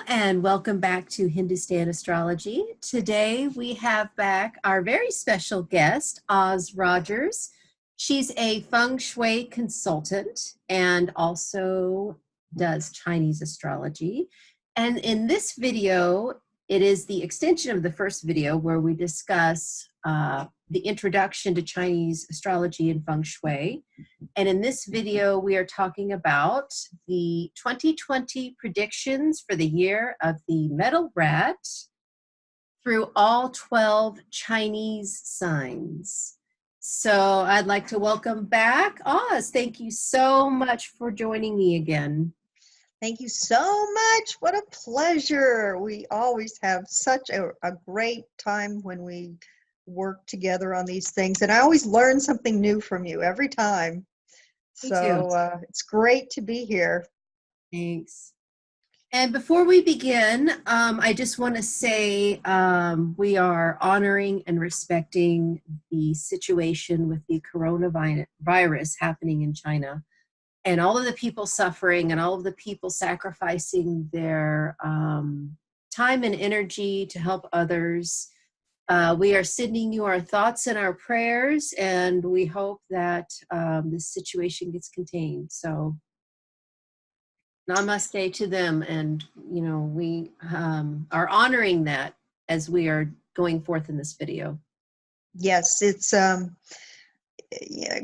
And welcome back to Hindustan Astrology. Today we have back our very special guest, Oz Rogers. She's a feng shui consultant and also does Chinese astrology. And in this video, it is the extension of the first video where we discuss the introduction to Chinese astrology and feng shui. And in this video, we are talking about the 2020 predictions for the year of the metal rat through all 12 Chinese signs. So I'd like to welcome back Oz. Thank you so much for joining me again. Thank you so much. What a pleasure. We always have such a great time when we work together on these things. And I always learn something new from you every time. Me too. It's great to be here. Thanks. And before we begin, I just want to say we are honoring and respecting the situation with the coronavirus happening in China and all of the people suffering and all of the people sacrificing their time and energy to help others. We are sending you our thoughts and our prayers, and we hope that this situation gets contained. So namaste to them, and we are honoring that as we are going forth in this video. Yes, it's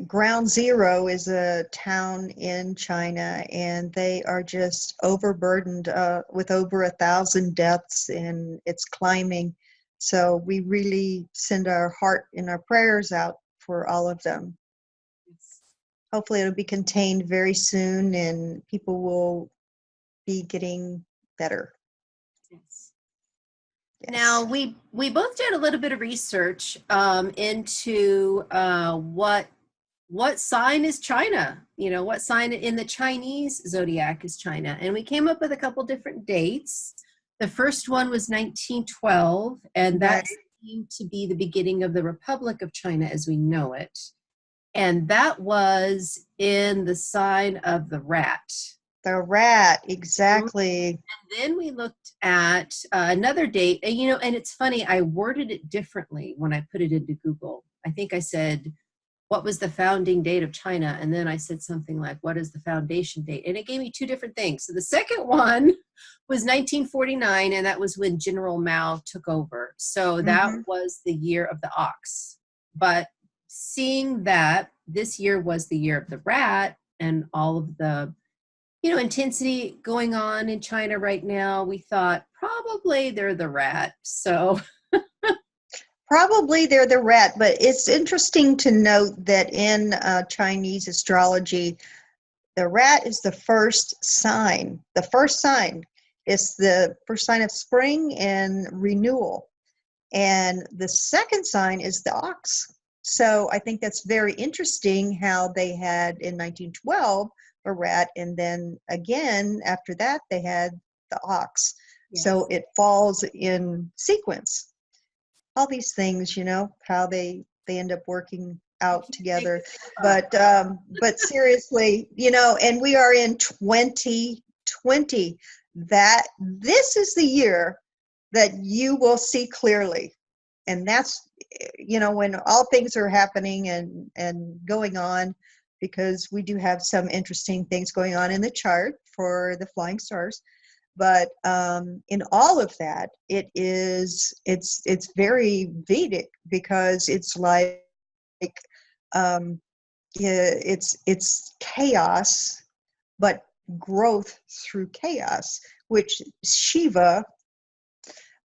Ground Zero is a town in China, and they are just overburdened with over 1,000 deaths, and it's climbing. So we really send our heart and our prayers out for all of them. Hopefully it'll be contained very soon and people will be getting better. Yes. Now, we both did a little bit of research into what sign is China, what sign in the Chinese zodiac is China. And we came up with a couple different dates. The first one was 1912, and that seemed to be the beginning of the Republic of China as we know it. And that was in the sign of the rat. The rat, exactly. And then we looked at another date, and it's funny, I worded it differently when I put it into Google. I think I said, what was the founding date of China? And then I said something like, what is the foundation date? And it gave me two different things. So the second one was 1949, and that was when General Mao took over. So that was the year of the ox. But seeing that this year was the year of the rat and all of the intensity going on in China right now, we thought probably they're the rat. So probably they're the rat, but it's interesting to note that in Chinese astrology, the rat is the first sign. The first sign is the first sign of spring and renewal. And the second sign is the ox. So I think that's very interesting how they had in 1912 a rat, and then again after that they had the ox. Yes. So it falls in sequence. All these things, how they end up working out together. But seriously, and we are in 2020. That this is the year that you will see clearly. And that's, when all things are happening and going on, because we do have some interesting things going on in the chart for the flying stars. But in all of that, it's very Vedic, because it's like it's chaos, but growth through chaos, which Shiva,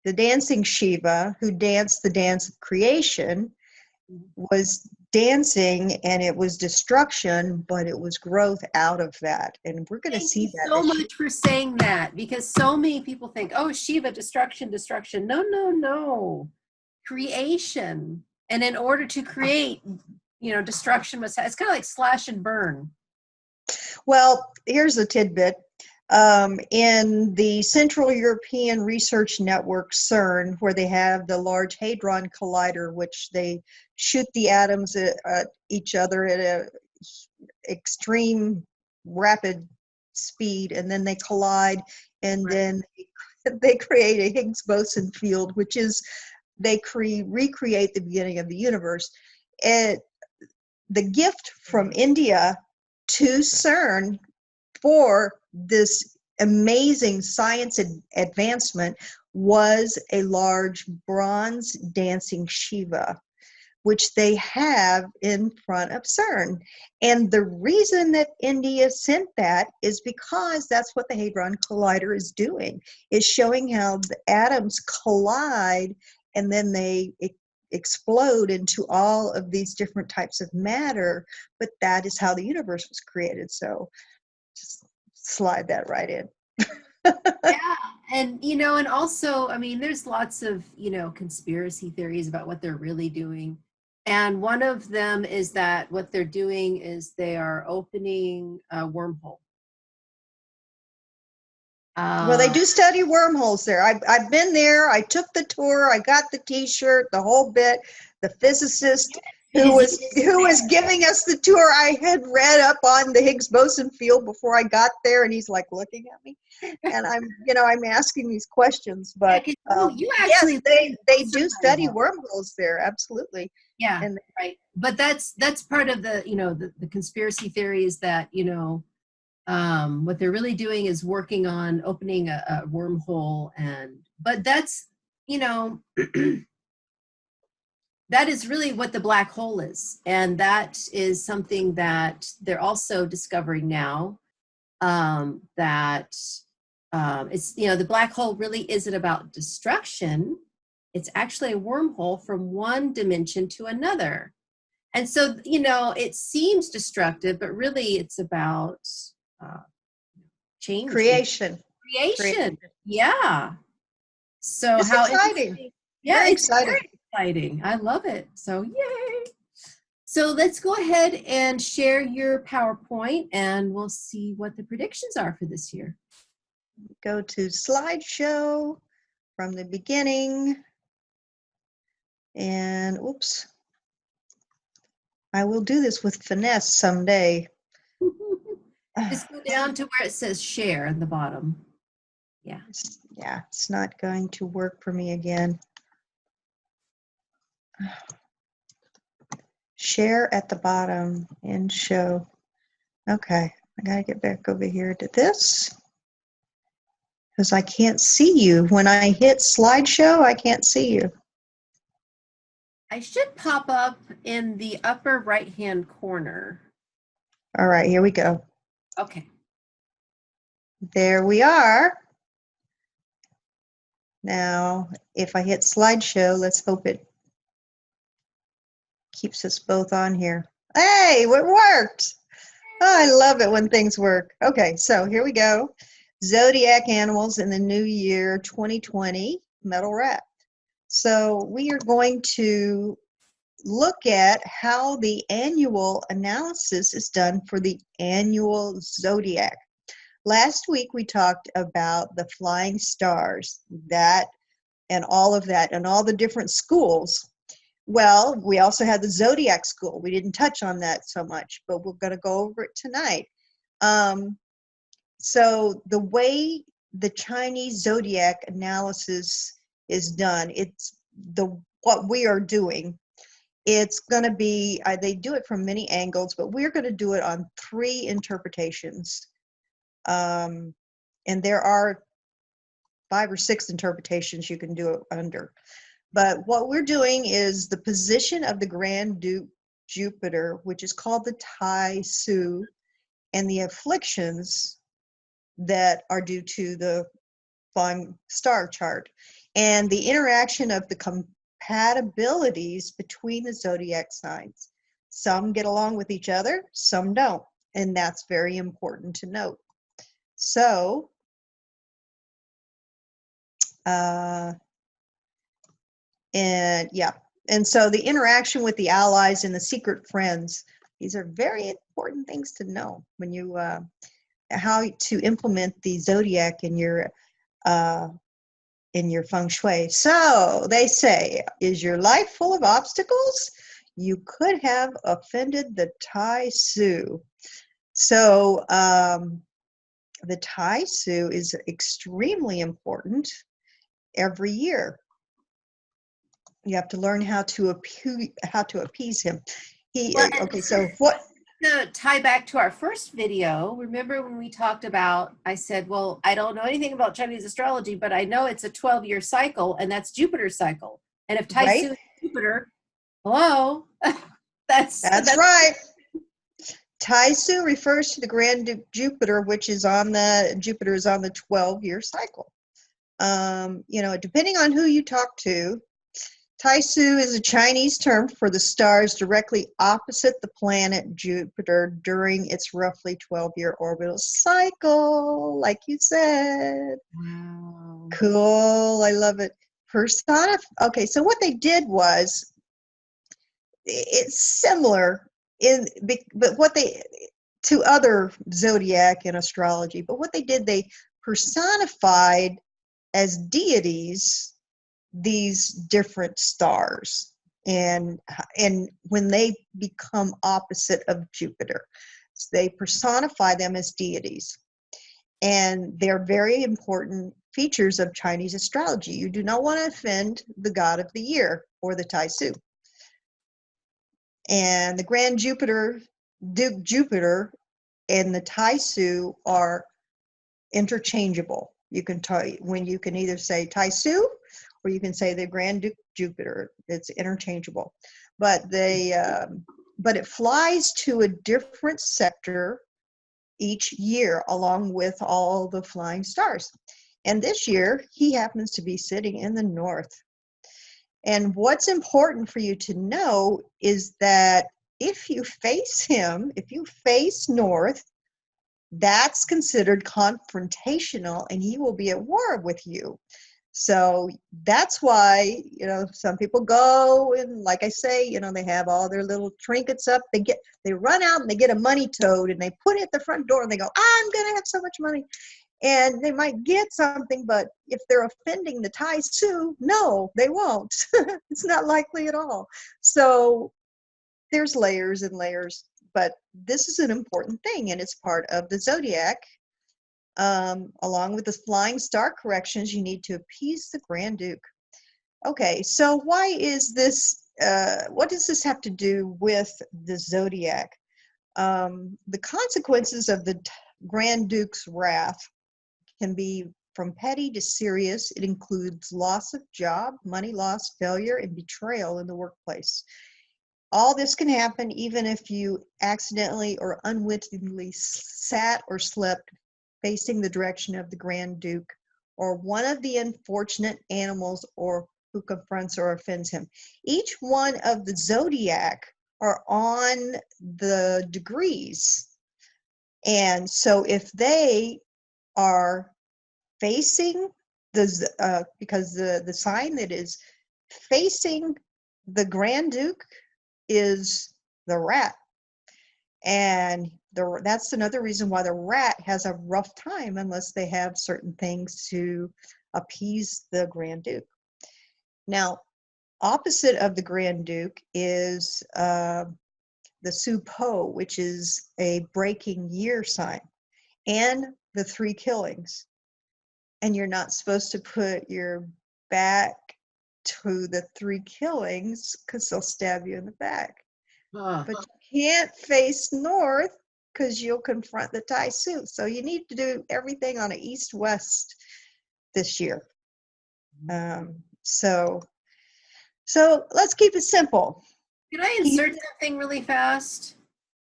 the dancing Shiva, who danced the dance of creation, was dancing, and it was destruction, but it was growth out of that. And we're going to see that. Thank you so much for saying that, because so many people think, oh, Shiva, destruction. No. Creation. And in order to create, destruction it's kind of like slash and burn. Well, here's a tidbit. In the Central European Research Network, CERN, where they have the Large Hadron Collider, which they shoot the atoms at each other at an extreme rapid speed, and then they collide, and then they create a Higgs boson field, which is they recreate the beginning of the universe. The gift from India to CERN for this amazing science advancement was a large bronze dancing Shiva, which they have in front of CERN. And the reason that India sent that is because that's what the Hadron Collider is doing, is showing how the atoms collide and then they explode into all of these different types of matter. But that is how the universe was created. So just slide that right in. Yeah. And, and also, I mean, there's lots of, conspiracy theories about what they're really doing. And one of them is that what they're doing is they are opening a wormhole. Well, they do study wormholes there. I've been there. I took the tour. I got the T-shirt, the whole bit. The physicist who was giving us the tour, I had read up on the Higgs boson field before I got there, and he's like looking at me, and I'm asking these questions. But you actually, yes, they do study wormholes there. Absolutely. Yeah, and right. But that's part of the the conspiracy theory is that what they're really doing is working on opening a wormhole, but that's that is really what the black hole is, and that is something that they're also discovering now, that it's the black hole really isn't about destruction. It's actually a wormhole from one dimension to another. And so, it seems destructive, but really it's about change. Creation. Yeah. So it's how exciting. Yeah, very it's exciting. Very exciting. I love it. So yay. So let's go ahead and share your PowerPoint and we'll see what the predictions are for this year. Go to slideshow from the beginning. And oops, I will do this with finesse someday. Just go down to where it says share at the bottom. Yeah. Yeah, it's not going to work for me again. Share at the bottom and show. Okay, I gotta get back over here to this because I can't see you. When I hit slideshow, I can't see you. I should pop up in the upper right-hand corner. All right, here we go. Okay. There we are. Now, if I hit slideshow, let's hope it keeps us both on here. Hey, it worked. Oh, I love it when things work. Okay, so here we go. Zodiac animals in the new year 2020, metal rat. So we are going to look at how the annual analysis is done for the annual zodiac. Last week we talked about the flying stars, that and all of that, and all the different schools. Well, we also had the Zodiac school. We didn't touch on that so much, but we're going to go over it tonight. So the way the Chinese zodiac analysis is done, it's what we are doing. It's going to be, they do it from many angles, but we're going to do it on 3 interpretations. And there are 5 or 6 interpretations you can do it under. But what we're doing is the position of the Grand Duke Jupiter, which is called the Tai Su, and the afflictions that are due to the flying star chart, and the interaction of the compatibilities between the zodiac signs. Some get along with each other, some don't, and that's very important to note. So, and so the interaction with the allies and the secret friends, these are very important things to know when you how to implement the zodiac in your feng shui. So they say, is your life full of obstacles? You could have offended the Tai Su. So the Tai Su is extremely important every year. You have to learn how to appease him. Well, Okay, so what? to tie back to our first video, remember when we talked about, I said, well, I don't know anything about Chinese astrology, but I know it's a 12-year cycle, and that's Jupiter's cycle. And if Tai Right? Su is Jupiter, hello, That's right. Tai Su refers to the Grand Duke Jupiter, which is on the 12-year cycle. Depending on who you talk to, Tai Su is a Chinese term for the stars directly opposite the planet Jupiter during its roughly 12-year orbital cycle, like you said. Wow. Cool, I love it. Okay, so what they did was, it's similar to other zodiac and astrology, but what they did, they personified as deities these different stars, and when they become opposite of Jupiter, so they personify them as deities, and they're very important features of Chinese astrology. You do not want to offend the god of the year, or the Tai Su. And the Grand Duke Jupiter, and the Tai Su are interchangeable. You can either say Tai Su, or you can say the Grand Duke Jupiter. It's interchangeable, but it flies to a different sector each year, along with all the flying stars. And this year, he happens to be sitting in the north. And what's important for you to know is that if you face north, that's considered confrontational, and he will be at war with you. So that's why, some people go, and like I say, they have all their little trinkets up. They run out and they get a money toad, and they put it at the front door, and they go, I'm going to have so much money. And they might get something, but if they're offending the Tai Su, no, they won't. It's not likely at all. So there's layers and layers, but this is an important thing, and it's part of the zodiac. Along with the flying star corrections, you need to appease the Grand Duke. Okay, so why is this? What does this have to do with the zodiac? The consequences of the Grand Duke's wrath can be from petty to serious. It includes loss of job, money loss, failure, and betrayal in the workplace. All this can happen even if you accidentally or unwittingly sat or slept facing the direction of the Grand Duke, or one of the unfortunate animals or who confronts or offends him. Each one of the zodiac are on the degrees. And so if they are facing because the sign that is facing the Grand Duke is the rat. And that's another reason why the rat has a rough time unless they have certain things to appease the Grand Duke. Now, opposite of the Grand Duke is the Su Po, which is a breaking year sign, and the three killings. And you're not supposed to put your back to the three killings because they'll stab you in the back. But you can't face north because you'll confront the Tai Su. So you need to do everything on an east-west this year. So let's keep it simple. Can I insert something really fast?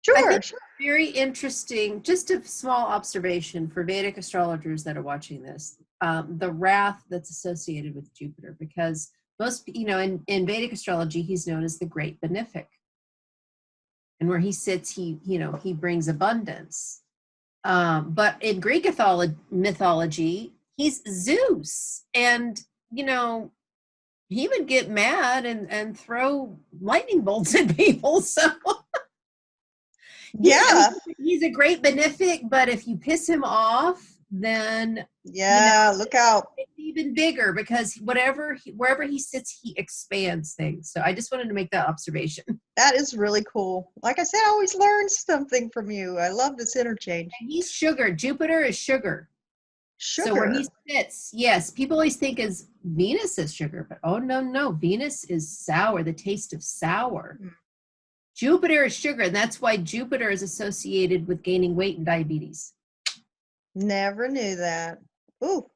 Sure. I think very interesting, just a small observation for Vedic astrologers that are watching this, the wrath that's associated with Jupiter, because most, in Vedic astrology, he's known as the Great Benefic. And where he sits, he brings abundance. But in Greek mythology, he's Zeus. And, he would get mad and throw lightning bolts at people. So yeah, he's a great benefic, but if you piss him off, then look out. It's even bigger because wherever he sits, he expands things. So I just wanted to make that observation. That is really cool. Like I said, I always learn something from you. I love this interchange. And he's sugar. Jupiter is sugar. So where he Sugar. sits, yes, people always think is Venus is sugar, but oh no, no, Venus is sour, the taste of sour. Mm, Jupiter is sugar, and that's why Jupiter is associated with gaining weight and diabetes. never knew that. Ooh.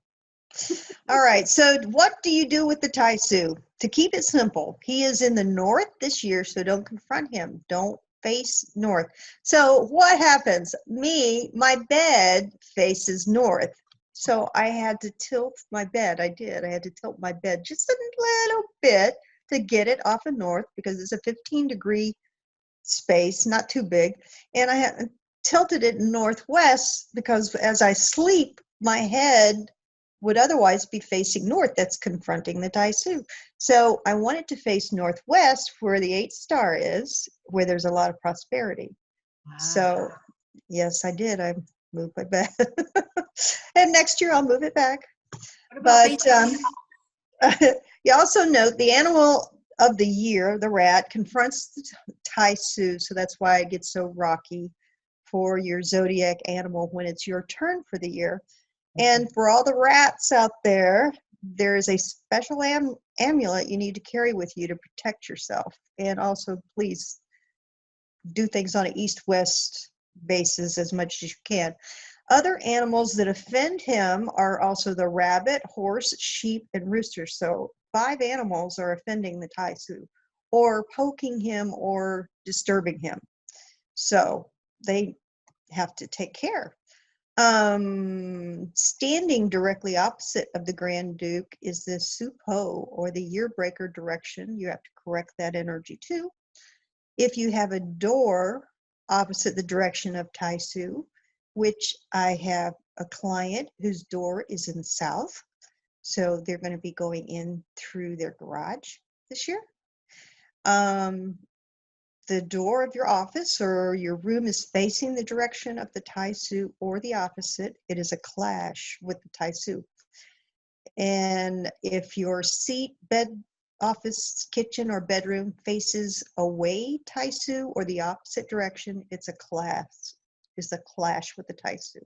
All right. So what do you do with the Taisu? To keep it simple, he is in the north this year, so don't confront him. Don't face north. So what happens? My bed faces north. So I had to tilt my bed. I did. I had to tilt my bed just a little bit to get it off of north because it's a 15-degree space, not too big. And I had tilted it northwest because as I sleep, my head would otherwise be facing north. That's confronting the Taisu. So I want it to face northwest where the 8th star is, where there's a lot of prosperity. So Wow. yes, I did. I moved my bed. And next year I'll move it back. What about But facing? you also note the animal of the year, the rat, confronts the Taisu. So that's why it gets so rocky for your zodiac animal when it's your turn for the year. And for all the rats out there, there is a special amulet you need to carry with you to protect yourself. And also, please do things on an east-west basis as much as you can. Other animals that offend him are also the rabbit, horse, sheep, and rooster. So 5 animals are offending the Taisu or poking him or disturbing him. So they have to take care. Standing directly opposite of the Grand Duke is the Supo, or the year breaker direction. You have to correct that energy too. If you have a door opposite the direction of Taisu, which I have a client whose door is in the south, so they're going to be going in through their garage this year. The door of your office or your room is facing the direction of the Taisu or the opposite, it is a clash with the Taisu. And if your seat, bed, office, kitchen, or bedroom faces away Taisu or the opposite direction, it's a clash with the Taisu.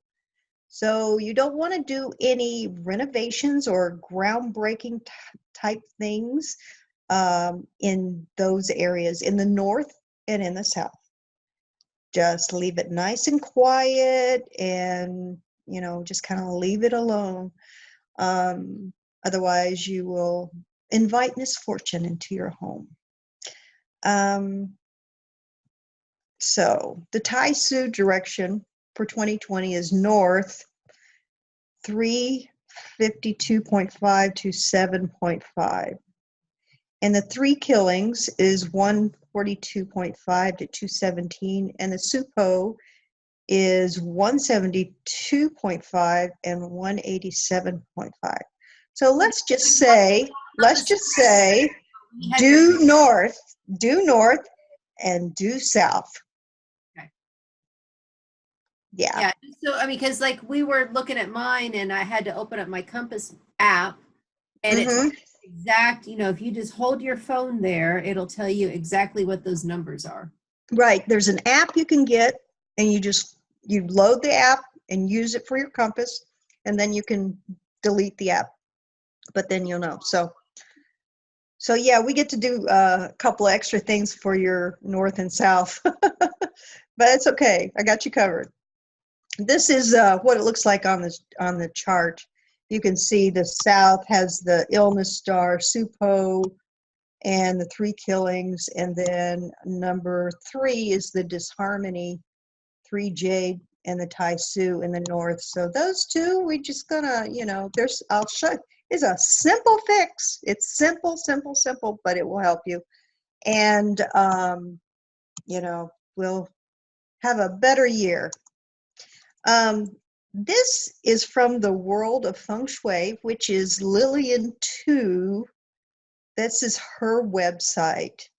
So you don't want to do any renovations or groundbreaking type things in those areas in the north and in the south. Just leave it nice and quiet and, just kind of leave it alone. Otherwise, you will invite misfortune into your home. So the Taisu direction for 2020 is north 352.5 to 7.5. And the 3 killings is 142.5 to 217. And the Supo is 172.5 and 187.5. So let's just say, due north, and due south. Okay. Yeah. Yeah. So I mean, because like we were looking at mine, and I had to open up my Compass app, and it's exact. If you just hold your phone there, it'll tell you exactly what those numbers are. Right. There's an app you can get, and you load the app and use it for your compass, and then you can delete the app. But then you'll know. So yeah, we get to do a couple of extra things for your north and south, but it's okay. I got you covered. This is what it looks like on the chart. You can see the south has the illness star, Supo, and the 3 killings, and then number 3 is the disharmony, 3 jade, and the Taisu in the north. So those two, we just gonna, I'll show you. It's a simple fix. It's simple, but it will help you. And, we'll have a better year. This is from the World of Feng Shui, which is Lillian 2. This is her website.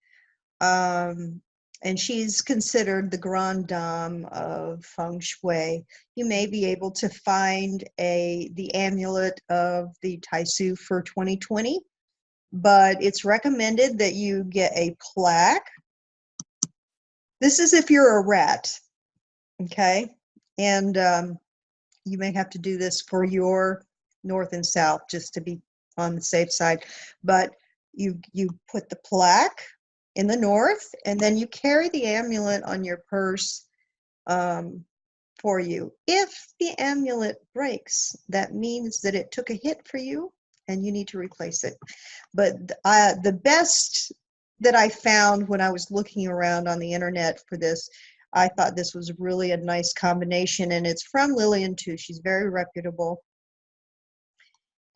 And she's considered the grande dame of Feng Shui. You may be able to find the amulet of the Taisu for 2020, but it's recommended that you get a plaque This is if you're a rat, okay? And you may have to do this for your north and south just to be on the safe side. But you put the plaque in the north, and then you carry the amulet on your purse for you. If the amulet breaks, that means that it took a hit for you and you need to replace it. But the best that I found when I was looking around on the internet for this, I thought this was really a nice combination, and it's from Lillian too. She's very reputable.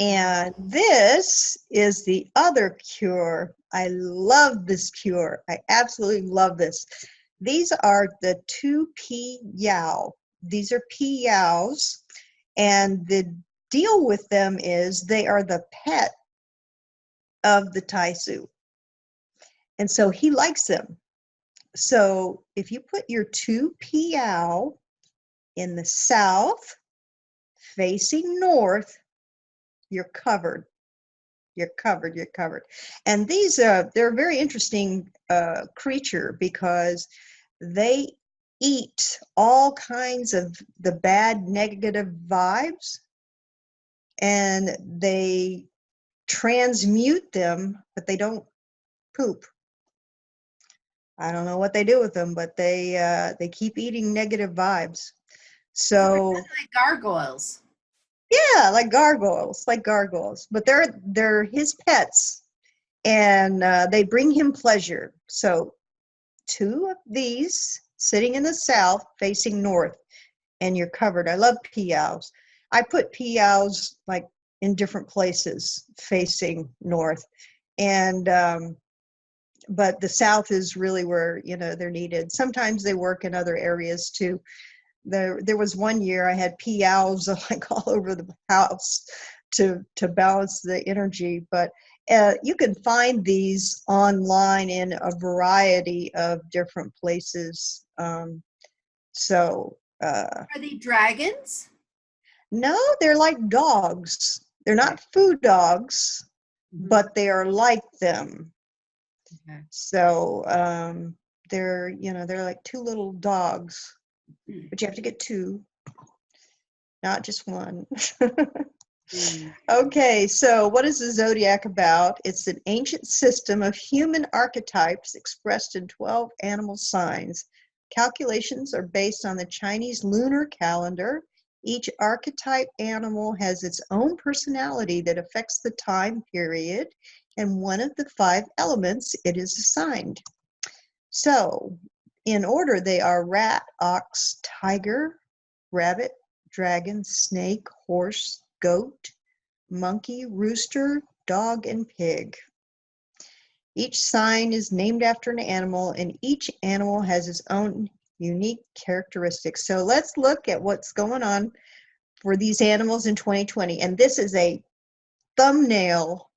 And this is the other cure. I love this cure. I absolutely love this. These are the 2P Yao. These are P Yaos, and the deal with them is they are the pet of the Tai Su. And so he likes them. So if you put your 2P Yao in the south, facing north, you're covered. You're covered. You're covered. And these they're a very interesting creature because they eat all kinds of the bad negative vibes, and they transmute them, but they don't poop. I don't know what they do with them, but they keep eating negative vibes. So Like gargoyles. yeah, like gargoyles, but they're his pets, and they bring him pleasure. So 2 of these sitting in the south facing north, and you're covered. I love piaos. I put piaos like in different places facing north, and but the south is really where they're needed. Sometimes they work in other areas too. There was one year I had piaos like all over the house to balance the energy, but you can find these online in a variety of different places. So Are they dragons? no, they're like dogs. They're not food dogs, but they are like them. Okay. So they're like 2 little dogs, but you have to get 2, not just 1. Okay, so what is the zodiac about? It's an ancient system of human archetypes expressed in 12 animal signs. Calculations are based on the Chinese lunar calendar. Each archetype animal has its own personality that affects the time period and one of the 5 elements it is assigned. So, in order, they are rat, ox, tiger, rabbit, dragon, snake, horse, goat, monkey, rooster, dog, and pig. Each sign is named after an animal, and each animal has its own unique characteristics. So let's look at what's going on for these animals in 2020. And this is a thumbnail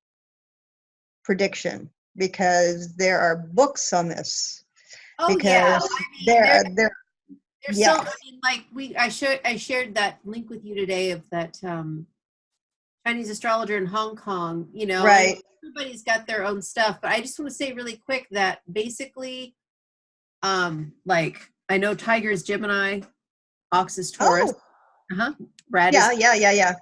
prediction because there are books on this. Oh yeah, Because I mean they're there's so yeah. I mean like I shared that link with you today of that Chinese astrologer in Hong Kong, and Right. everybody's got their own stuff, but I just want to say really quick that basically like I know Tiger is Gemini, Ox is Taurus, Oh, uh-huh, Rat is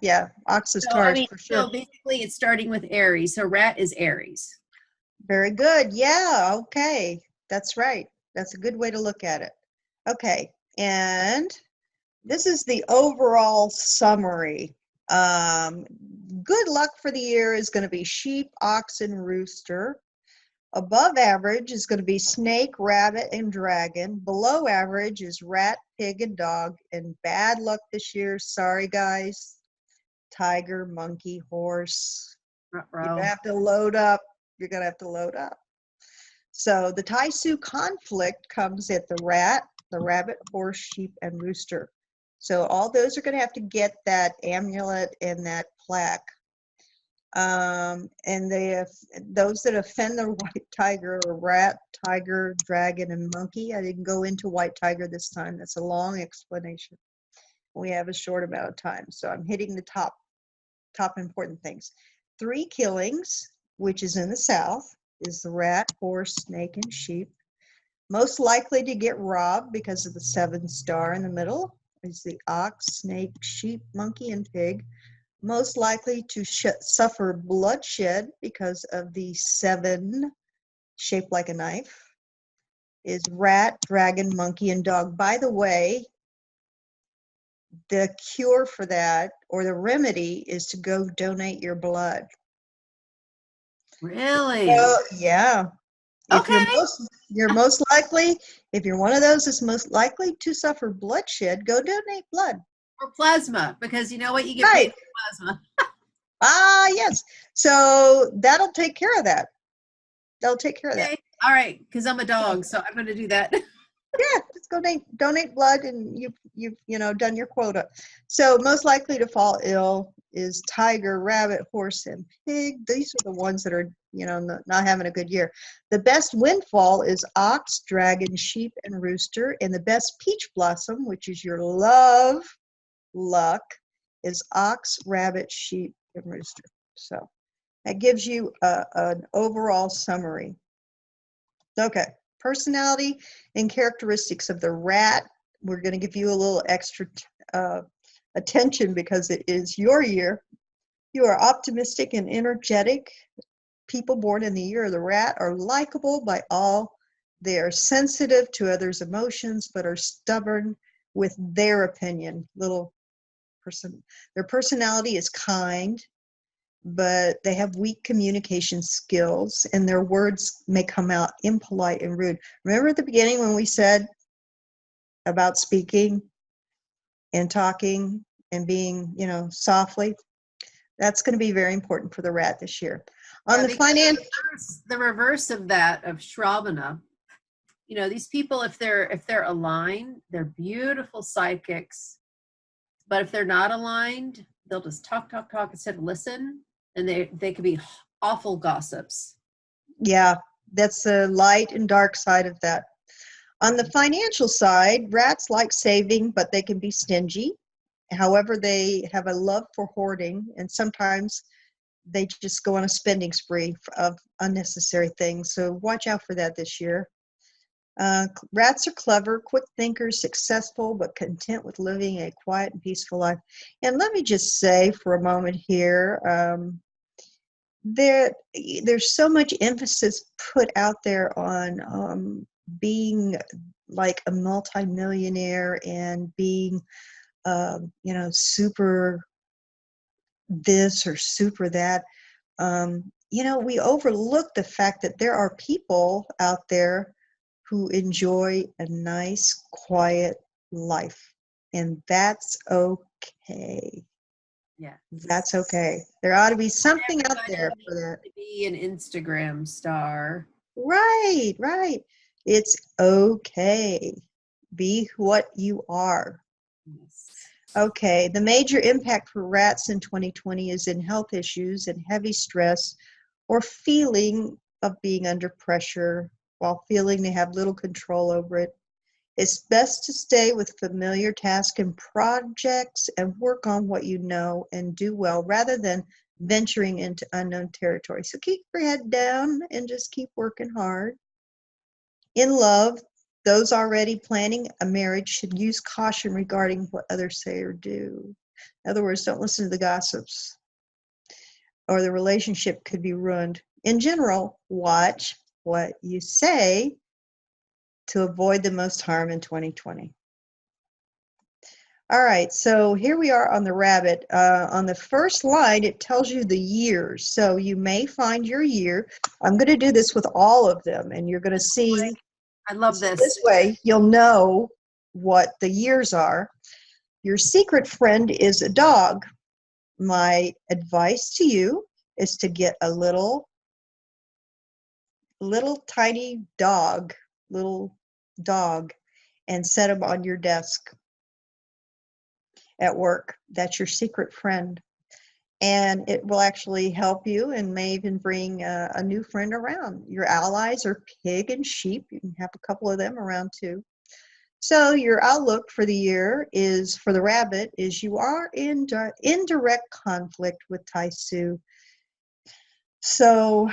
yeah. Ox is so I Taurus mean for so sure. basically it's starting with Aries, so Rat is Aries. Very good. Yeah, okay. That's right. That's a good way to look at it. Okay. And this is the overall summary. Um, Good luck for the year is going to be sheep, ox, and rooster. Above average is going to be snake, rabbit, and dragon. Below average is rat, pig, and dog. And bad luck this year, sorry guys, tiger, monkey, horse. You're going to Ruh-roh. have to load up. You're going to have to load up. So the Tai Su conflict comes at the rat, the rabbit, horse, sheep, and rooster. So all those are going to have to get that amulet and that plaque. And those that offend the white tiger are rat, tiger, dragon, and monkey. I didn't go into white tiger this time. That's a long explanation. We have a short amount of time, so I'm hitting the top important things. 3 killings, which is in the south, is the rat, horse, snake, and sheep. Most likely to get robbed because of the 7 star in the middle is the ox, snake, sheep, monkey, and pig. Most likely to suffer bloodshed because of the 7 shaped like a knife is rat, dragon, monkey, and dog. By the way, the cure for that, or the remedy, is to go donate your blood. Really? So, yeah. If Okay. you're most likely, if you're one of those that's most likely to suffer bloodshed, go donate blood. Or plasma, because you know what? You get paid Right. for plasma. Ah, yes. So that'll take care of that. They'll take care of that. Okay. All right, because I'm a dog, so I'm going to do that. Yeah, just go donate blood, and you've done your quota. So most likely to fall ill is tiger, rabbit, horse, and pig. These are the ones that are not having a good year. The best windfall is ox, dragon, sheep, and rooster, and the best peach blossom, which is your luck, is ox, rabbit, sheep, and rooster. So that gives you an overall summary. Okay, personality and characteristics of the rat. We're going to give you a little extra attention because it is your year. You are optimistic and energetic. People born in the year of the rat are likable by all. They are sensitive to others' emotions, but are stubborn with their opinion. Their personality is kind, but they have weak communication skills, and their words may come out impolite and rude. Remember at the beginning when we said about speaking and talking and being, softly? That's going to be very important for the rat this year. On Yeah, the because finance, the reverse of that, of Shravana, these people, if they're aligned, they're beautiful psychics. But if they're not aligned, they'll just talk instead of listen, and they could be awful gossips. yeah, that's the light and dark side of that. On the financial side, rats like saving, but they can be stingy. However, they have a love for hoarding, and sometimes they just go on a spending spree of unnecessary things. So watch out for that this year. Rats are clever, quick thinkers, successful, but content with living a quiet and peaceful life. And let me just say for a moment here, there's so much emphasis put out there on being like a multimillionaire and being, super this or super that. We overlook the fact that there are people out there who enjoy a nice, quiet life, and that's okay. Yeah. That's okay. There ought to be something out Everybody there for needs that. to be an Instagram star. Right, right. It's okay. Be what you are. Yes. Okay, the major impact for rats in 2020 is in health issues and heavy stress or feeling of being under pressure while feeling they have little control over it. It's best to stay with familiar tasks and projects and work on what you know and do well rather than venturing into unknown territory. So keep your head down and just keep working hard. In love, those already planning a marriage should use caution regarding what others say or do. In other words, don't listen to the gossips, or the relationship could be ruined. In general, watch what you say to avoid the most harm in 2020. All right, so here we are on the rabbit. On the first line, it tells you the years. So you may find your year. I'm going to do this with all of them, and you're going to see. I love this. This way, you'll know what the years are. Your secret friend is a dog. My advice to you is to get a little tiny little dog, and set him on your desk at work. That's your secret friend. And it will actually help you and may even bring a new friend around. Your allies are pig and sheep. You can have a couple of them around too. So your outlook for the year is, for the rabbit, is you are in direct conflict with Taisu. So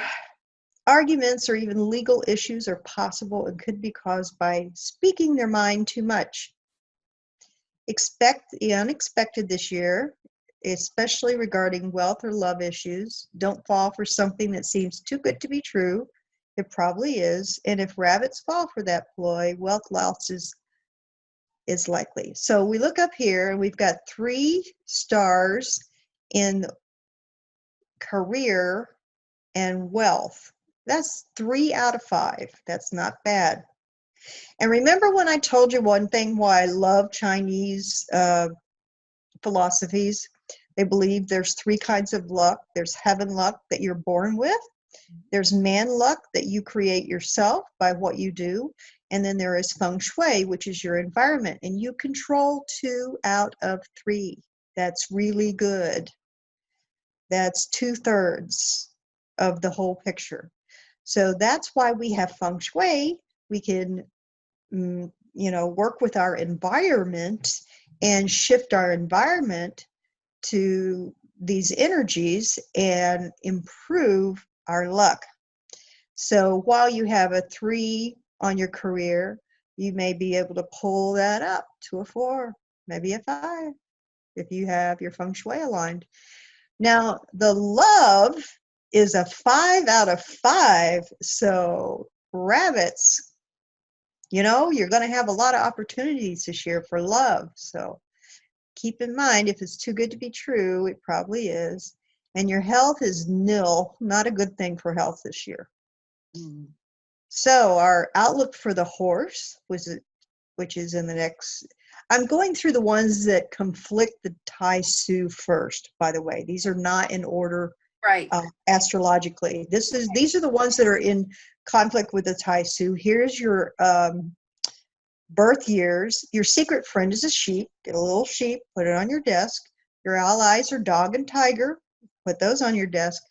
Arguments or even legal issues are possible and could be caused by speaking their mind too much. Expect the unexpected this year, especially regarding wealth or love issues. Don't fall for something that seems too good to be true. It probably is. And if rabbits fall for that ploy, wealth loss is likely. So we look up here and we've got 3 stars in career and wealth. That's 3 out of 5. That's not bad. And remember when I told you one thing why I love Chinese philosophies? They believe there's 3 kinds of luck. There's heaven luck that you're born with. There's man luck that you create yourself by what you do. And then there is feng shui, which is your environment. And you control 2 out of 3. That's really good. That's 2/3 of the whole picture. So that's why we have feng shui. We can, work with our environment and shift our environment to these energies and improve our luck. So while you have a 3 on your career, you may be able to pull that up to a 4, maybe a 5, if you have your feng shui aligned. Now, the love is a 5 out of 5. So rabbits, you're going to have a lot of opportunities this year for love. So keep in mind, if it's too good to be true, it probably is. And your health is nil, not a good thing for health this year. So our outlook for the horse, which is in the next, I'm going through the ones that conflict the Tai Su first, by the way. These are not in order Right. Astrologically. These are the ones that are in conflict with the Tai Su. Here's your birth years. Your secret friend is a sheep. Get a little sheep, put it on your desk. Your allies are dog and tiger. Put those on your desk.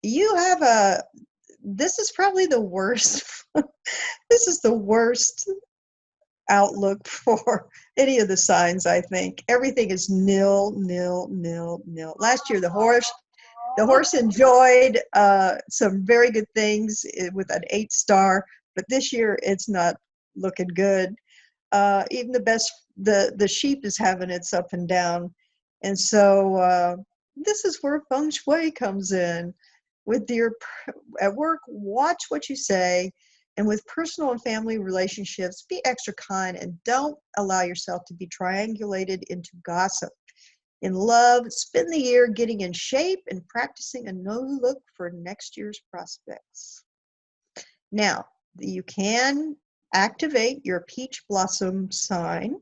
This is probably the worst. This is the worst outlook for any of the signs, I think. Everything is nil, nil, nil, nil. Last year, the horse enjoyed some very good things with an 8-star, but this year it's not looking good. Even the sheep is having its up and down. And so this is where feng shui comes in. At work, watch what you say. And with personal and family relationships, be extra kind and don't allow yourself to be triangulated into gossip. In love, spend the year getting in shape and practicing a no look for next year's prospects. Now, you can activate your peach blossom sign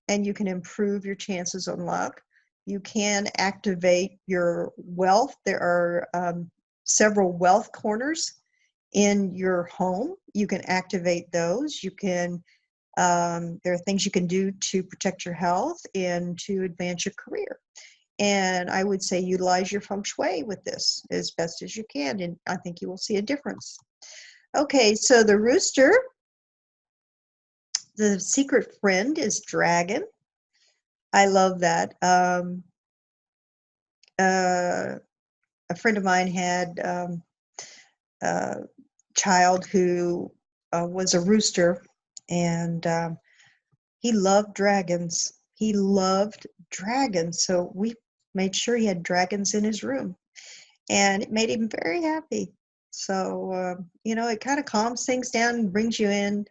and you can improve your chances on luck. You can activate your wealth. There are several wealth corners in your home. You can activate those. There are things you can do to protect your health and to advance your career. And I would say utilize your feng shui with this as best as you can, and I think you will see a difference. Okay, so the rooster, the secret friend is dragon. I love that. A friend of mine had a child who was a rooster, and he loved dragons. He loved dragons, so we made sure he had dragons in his room, and it made him very happy. So, it kind of calms things down and brings you in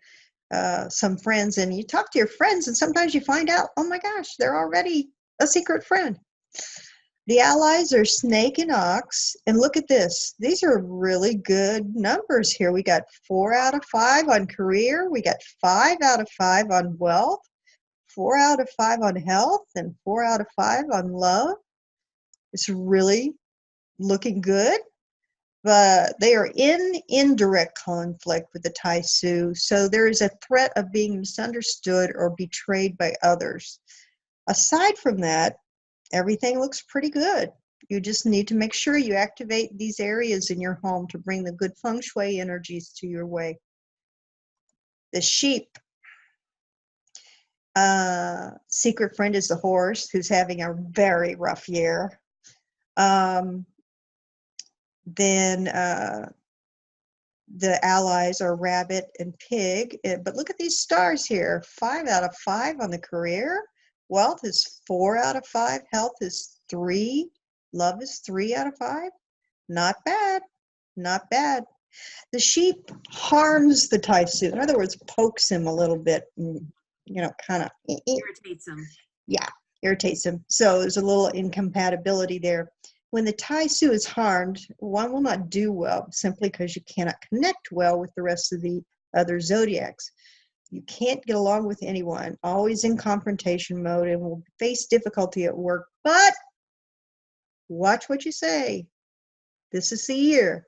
some friends, and you talk to your friends, and sometimes you find out, oh my gosh, they're already a secret friend. The allies are snake and ox, and look at this. These are really good numbers here. We got 4 out of 5 on career. We got 5 out of 5 on wealth, 4 out of 5 on health, and 4 out of 5 on love. It's really looking good, but they are in indirect conflict with the Tai Su, so there is a threat of being misunderstood or betrayed by others. Aside from that, everything looks pretty good. You just need to make sure you activate these areas in your home to bring the good feng shui energies to your way. The sheep. Secret friend is the horse, who's having a very rough year. Then The allies are rabbit and pig. But look at these stars here. 5 out of 5 on the career. Wealth is 4 out of 5. Health is 3. Love is 3 out of 5. Not bad. Not bad. The sheep harms the Taisu. In other words, pokes him a little bit, and, kind of Irritates him. yeah, irritates him. So there's a little incompatibility there. When the Taisu is harmed, one will not do well simply because you cannot connect well with the rest of the other zodiacs. You can't get along with anyone, always in confrontation mode, and will face difficulty at work. But watch what you say. This is the year.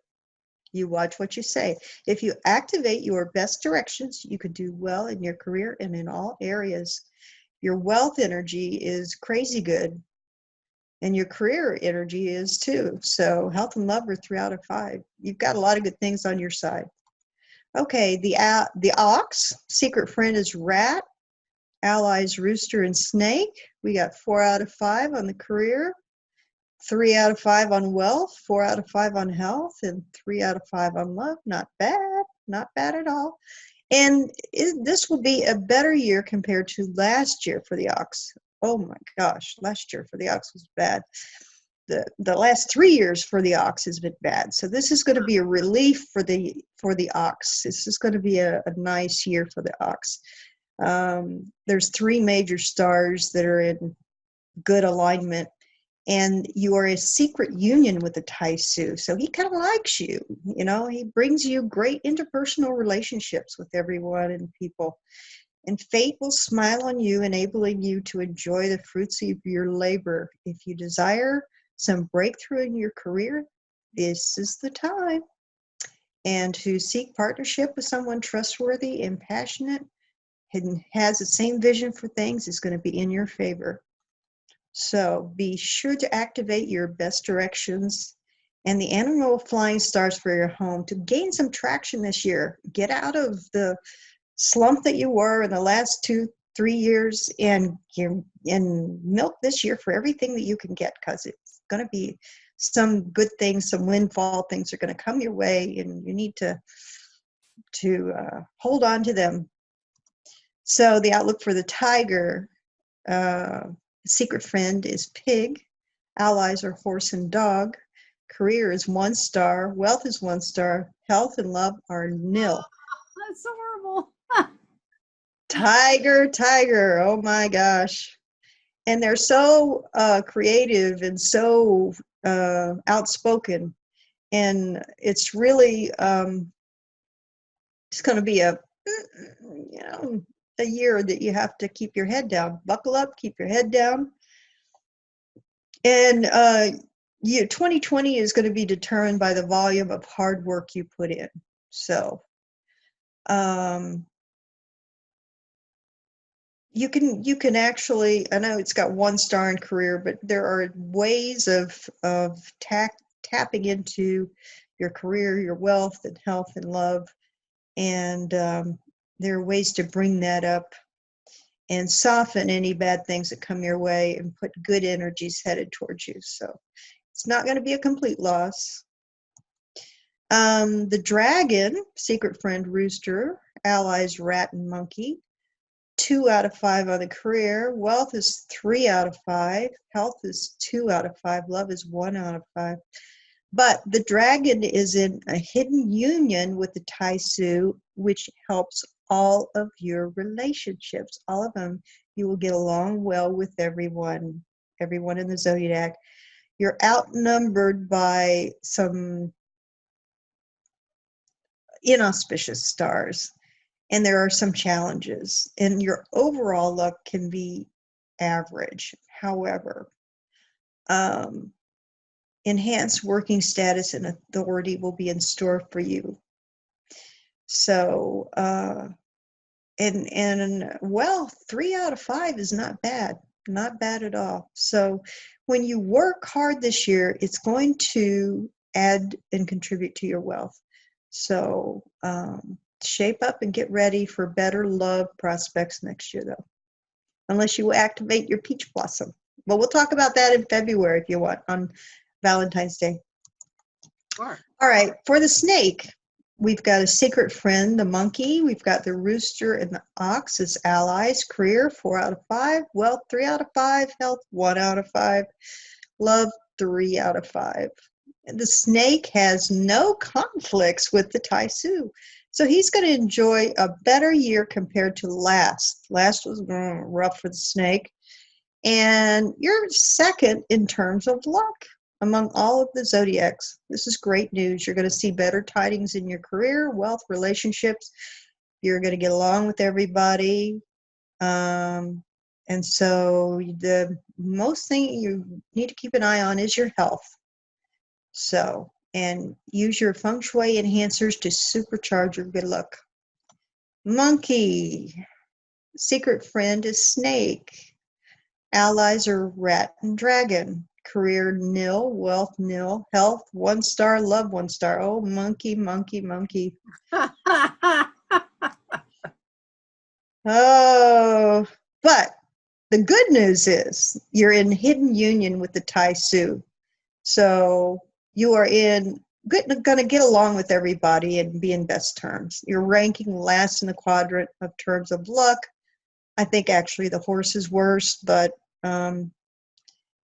You watch what you say. If you activate your best directions, you could do well in your career and in all areas. Your wealth energy is crazy good, and your career energy is too. So health and love are 3 out of 5. You've got a lot of good things on your side. Okay, the ox, secret friend is rat, allies rooster and snake. We got 4 out of 5 on the career. 3 out of 5 on wealth, 4 out of 5 on health, and 3 out of 5 on love. Not bad, not bad at all. And this will be a better year compared to last year for the ox. Oh my gosh, last year for the ox was bad. The last 3 years for the ox has been bad. So this is going to be a relief for the ox. This is going to be a nice year for the ox. There's 3 major stars that are in good alignment. And you are a secret union with the Taisu. So he kind of likes you, he brings you great interpersonal relationships with everyone and people. And fate will smile on you, enabling you to enjoy the fruits of your labor. If you desire some breakthrough in your career, this is the time. And to seek partnership with someone trustworthy and passionate and has the same vision for things is going to be in your favor. So be sure to activate your best directions and the animal flying stars for your home to gain some traction this year. Get out of the slump that you were in the last 2-3 years and milk this year for everything that you can get, because it's going to be some good things, some windfall things are going to come your way, and you need to hold on to them. So the outlook for the tiger, secret friend is pig, allies are horse and dog, career is 1 star, wealth is 1 star, health and love are nil. That's so horrible. Tiger, oh my gosh. And they're so creative and so outspoken, and it's really it's going to be a year that you have to keep your head down. Buckle up, keep your head down. And 2020 is going to be determined by the volume of hard work you put in. So you can actually, I know it's got 1 star in career, but there are ways of tapping into your career, your wealth and health and love. And there are ways to bring that up and soften any bad things that come your way and put good energies headed towards you. So it's not going to be a complete loss. The dragon, secret friend rooster, allies rat and monkey. 2 out of 5 on the career. Wealth is 3 out of 5. Health is 2 out of 5. Love is 1 out of 5. But the dragon is in a hidden union with the Taisu, which helps all of your relationships, all of them. You will get along well with everyone in the zodiac. You're outnumbered by some inauspicious stars, and there are some challenges, and your overall luck can be average. However, enhanced working status and authority will be in store for you. So, and well, 3 out of 5 is not bad at all. So when you work hard this year, it's going to add and contribute to your wealth. So shape up and get ready for better love prospects next year, though, unless you activate your peach blossom. But we'll talk about that in February if you want, on Valentine's Day. Sure. All right, for the snake, We've got a secret friend, the monkey. We've got the rooster and the ox as allies. Career, 4 out of 5. Wealth, 3 out of 5. Health, 1 out of 5. Love, 3 out of 5. And the snake has no conflicts with the Tai Su. So he's going to enjoy a better year compared to last. Last was rough for the snake. And you're second in terms of luck among all of the zodiacs. This is great news. You're going to see better tidings in your career, wealth, relationships. You're going to get along with everybody. And so the most thing you need to keep an eye on is your health. So, and use your feng shui enhancers to supercharge your good luck. Monkey. Secret friend is snake. Allies are rat and dragon. Career, nil. Wealth, nil. Health, 1 star. Love, 1 star. Oh, monkey, monkey, monkey. Oh, but the good news is you're in hidden union with the Tai Su. So you are going to get along with everybody and be in best terms. You're ranking last in the quadrant of terms of luck. I think actually the horse is worse, but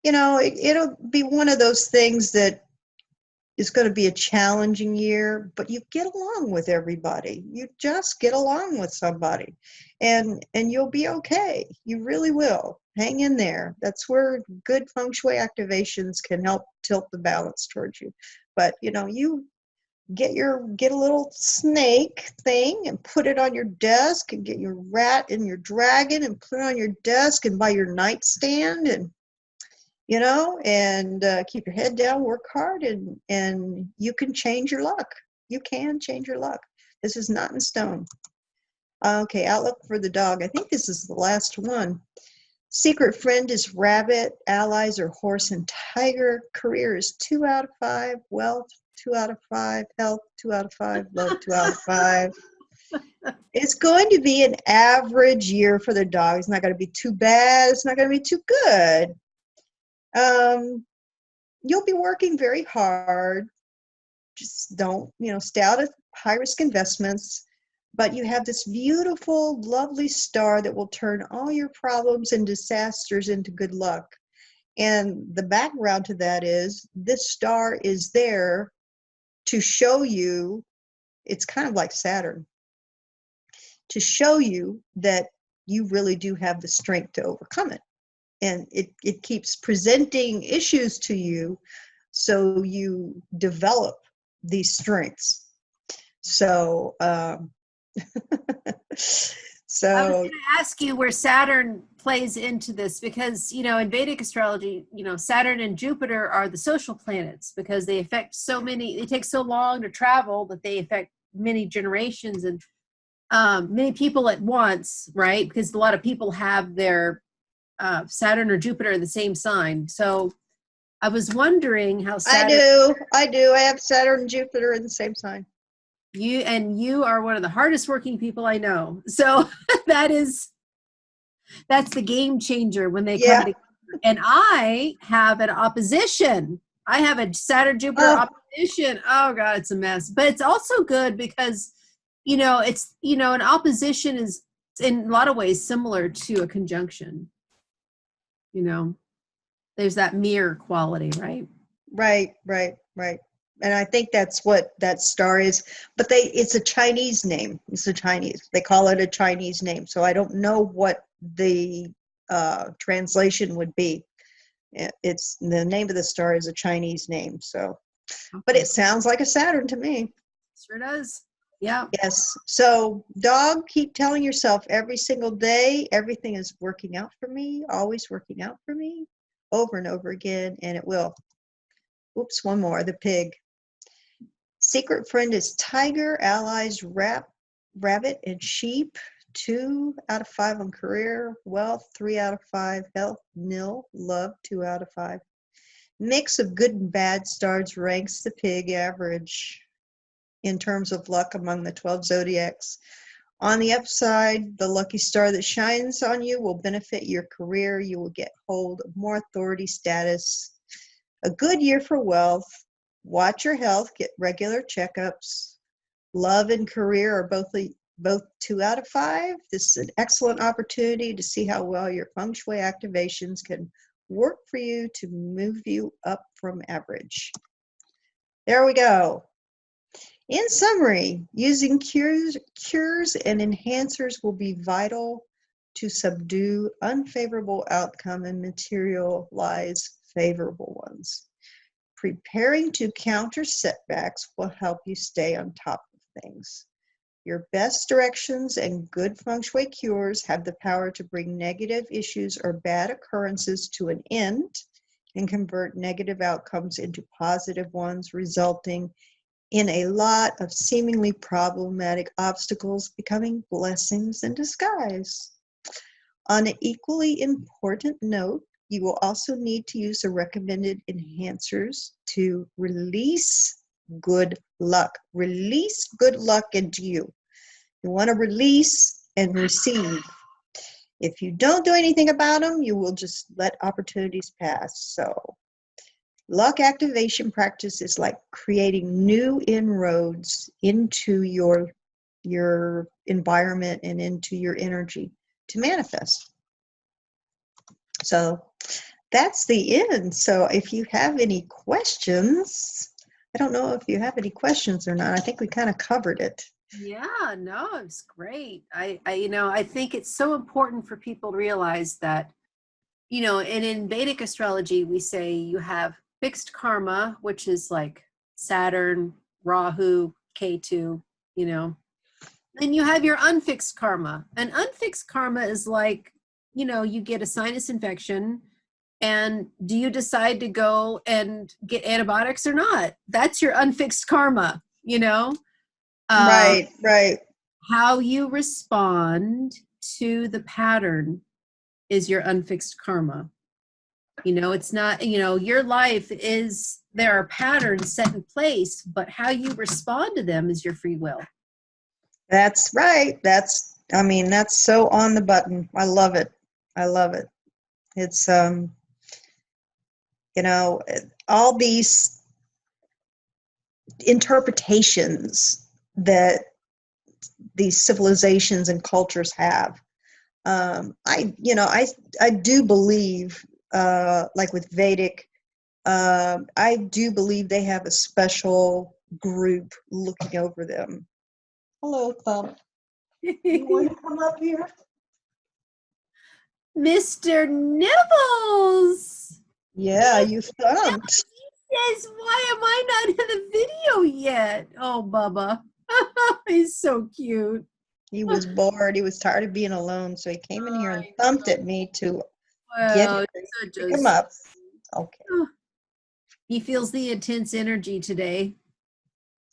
it'll be one of those things that is going to be a challenging year, but you get along with everybody. You just get along with somebody, and you'll be okay. You really will. Hang in there. That's where good feng shui activations can help tilt the balance towards you. But you get a little snake thing and put it on your desk, and get your rat and your dragon and put it on your desk and by your nightstand, and keep your head down, work hard, and you can change your luck. You can change your luck. This is not in stone. Okay, outlook for the dog. I think this is the last one. Secret friend is rabbit. Allies are horse and tiger. Career is 2 out of 5. Wealth, 2 out of 5. Health, 2 out of 5. Love, 2 out of 5. It's going to be an average year for the dog. It's not going to be too bad. It's not going to be too good. You'll be working very hard. Just don't, stay out of high risk investments. But you have this beautiful, lovely star that will turn all your problems and disasters into good luck. And the background to that is this star is there to show you, it's kind of like Saturn, to show you that you really do have the strength to overcome it. And it keeps presenting issues to you, so you develop these strengths. So, I was going to ask you where Saturn plays into this, because, in Vedic astrology, Saturn and Jupiter are the social planets because they affect they take so long to travel that they affect many generations and many people at once, right? Because a lot of people have their Saturn or Jupiter in the same sign. So I was wondering how Saturn. I do. I have Saturn and Jupiter in the same sign. You are one of the hardest working people I know. So that's the game changer when they come together. And I have an opposition. I have a Saturn Jupiter opposition. Oh God, it's a mess. But it's also good because, it's, an opposition is in a lot of ways similar to a conjunction. There's that mirror quality, right? Right. And I think that's what that star is. But it's a Chinese name. They call it a Chinese name. So I don't know what the translation would be. It's the name of the star is a Chinese name. So, but it sounds like a Saturn to me. Sure does. Yeah. Yes. So, dog, keep telling yourself every single day, everything is working out for me, always working out for me, over and over again, and it will. Oops, one more, the pig. Secret friend is tiger. Allies, rabbit, and sheep. 2 out of 5 on career. Wealth, 3 out of 5. Health, nil. Love, 2 out of 5. Mix of good and bad stars ranks the pig average in terms of luck among the 12 zodiacs. On the upside, the lucky star that shines on you will benefit your career. You will get hold of more authority status. A good year for wealth. Watch your health. Get regular checkups. Love and career are both 2 out of 5. This is an excellent opportunity to see how well your feng shui activations can work for you to move you up from average. There we go. In summary, using cures and enhancers will be vital to subdue unfavorable outcome and materialize favorable ones. Preparing to counter setbacks will help you stay on top of things. Your best directions and good feng shui cures have the power to bring negative issues or bad occurrences to an end and convert negative outcomes into positive ones, resulting in a lot of seemingly problematic obstacles becoming blessings in disguise. On an equally important note, you will also need to use the recommended enhancers to release good luck. Release good luck into you. You want to release and receive. If you don't do anything about them, you will just let opportunities pass. So, luck activation practice is like creating new inroads into your environment and into your energy to manifest. So that's the end. So if you have any questions, I don't know if you have any questions or not. I think we kind of covered it. Yeah, no, it's great. I think it's so important for people to realize that, and in Vedic astrology, we say you have fixed karma, which is like Saturn, Rahu, Ketu, Then you have your unfixed karma. And unfixed karma is like, you get a sinus infection, and do you decide to go and get antibiotics or not? That's your unfixed karma, Right. How you respond to the pattern is your unfixed karma. It's not, your life is, there are patterns set in place, but how you respond to them is your free will. That's right. That's so on the button. I love it. It's, all these interpretations that these civilizations and cultures have. I do believe, like with Vedic, I do believe they have a special group looking over them. Hello, Thump. You want to come up here? Mr. Nibbles! Yeah, you thumped. He says, why am I not in the video yet? Oh, Bubba. He's so cute. He was bored. He was tired of being alone, so he came in here and thumped at me to get him to pick him up. Okay. He feels the intense energy today.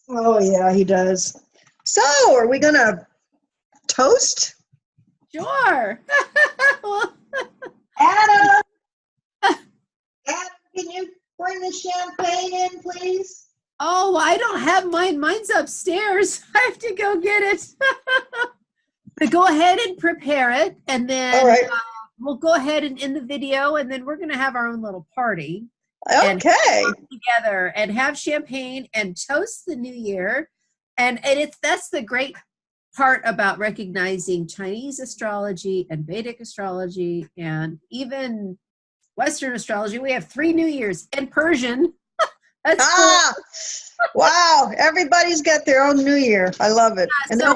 Oh, yeah, he does. So, are we going to toast? Sure. Adam, can you bring the champagne in, please? Oh, I don't have mine. Mine's upstairs. I have to go get it. But go ahead and prepare it, and then all right. We'll go ahead and end the video, and then we're going to have our own little party. Okay. And together and have champagne and toast the new year. And that's the great part about recognizing Chinese astrology and Vedic astrology and even Western astrology. We have 3 New Years, and Persian. That's cool. Wow, everybody's got their own New Year. I love it. Yeah, and so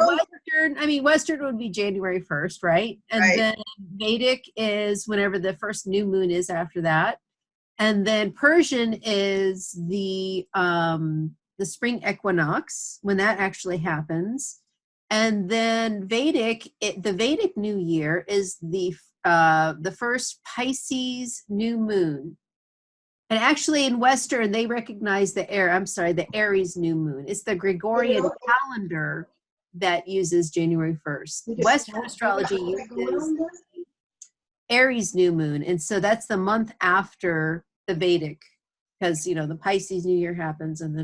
Western would be January 1st, right? And then Vedic is whenever the first new moon is after that. And then Persian is the spring equinox, when that actually happens. And then the Vedic New Year is the first Pisces new moon. And actually in Western, they recognize the Aries new moon. It's the Gregorian calendar that uses January 1st. Western astrology uses Aries new moon. And so that's the month after the Vedic, because, the Pisces New Year happens and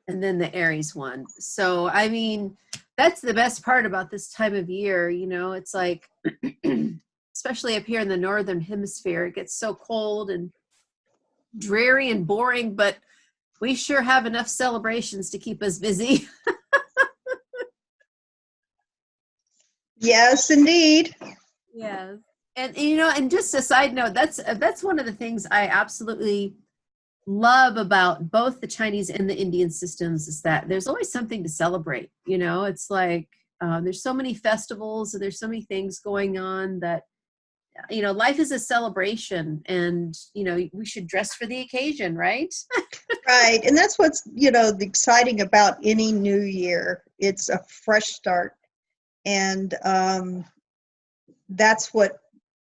then the Aries one. So, that's the best part about this time of year. It's like, especially up here in the Northern Hemisphere, it gets so cold and dreary and boring, but We sure have enough celebrations to keep us busy. Yes, indeed. Yes. And you know, and just a side note, that's one of the things I absolutely love about both the Chinese and the Indian systems is that there's always something to celebrate. You know, it's like there's so many festivals and there's so many things going on that, you know, life is a celebration, and you know, we should dress for the occasion, right? Right. And that's what's, the exciting about any new year. It's a fresh start. And that's what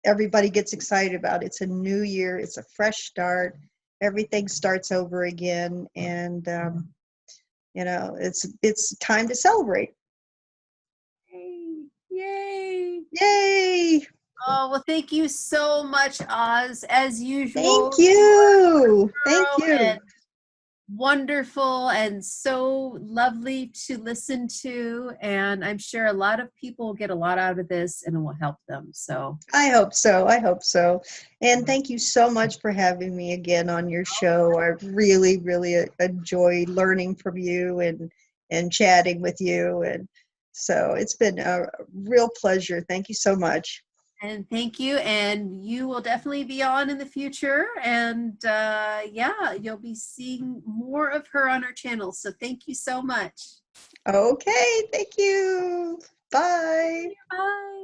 everybody gets excited about. It's a new year, it's a fresh start. Everything starts over again. And, it's time to celebrate. Yay! Yay! Yay. Oh, well, thank you so much, Oz. As Thank usual, you are you. Thank thorough you. and wonderful and so lovely to listen to. And I'm sure a lot of people will get a lot out of this and it will help them. So, I hope so. I hope so. And thank you so much for having me again on your show. I really, really enjoy learning from you and chatting with you. And so it's been a real pleasure. Thank you so much. and thank you. And you will definitely be on in the future. And yeah, you'll be seeing more of her on our channel. So thank you so much. Okay. Thank you. Bye. Bye.